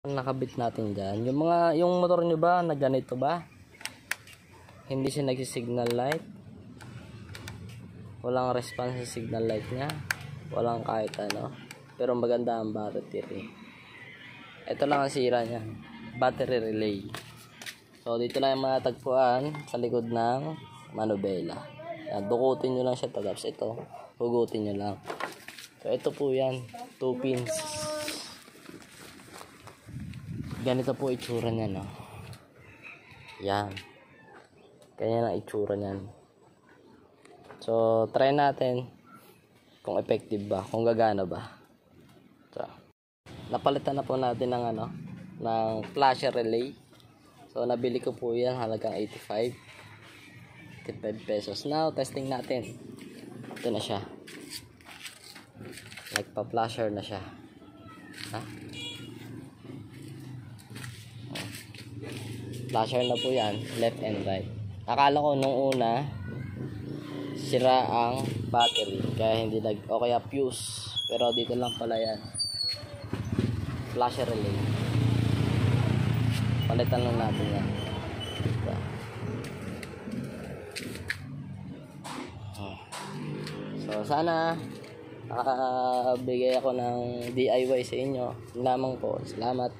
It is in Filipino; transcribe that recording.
Nakabit natin dyan. Yung motor nyo ba, na ganito ba? Hindi siya nagsisignal light. Walang response sa signal light niya. Walang kahit ano. Pero maganda ang battery. Ito lang ang sira niya. Battery relay. So, dito lang yung matagpuan sa likod ng manubela. Yan, dukutin nyo lang siya. Tapos ito, hugutin nyo lang. So, ito po yan. 2 pins. Ganito po itsura niya, no? Yan. Ganyan ang itsura niyan. So, try natin kung effective ba, kung gagana ba. So, napalitan na po natin ng ng flasher relay. So, nabili ko po yan halagang 85 pesos. Now, testing natin. Ito na siya. Nagpa-flasher na siya. Ha? Flasher na po yan, left and right. Akala ko nung una sira ang battery kaya hindi o kaya fuse, pero dito lang pala yan. Flasher relay. Palitan lang natin yan. So sana nakabigay ako ng DIY sa inyo. Lamang po. Salamat.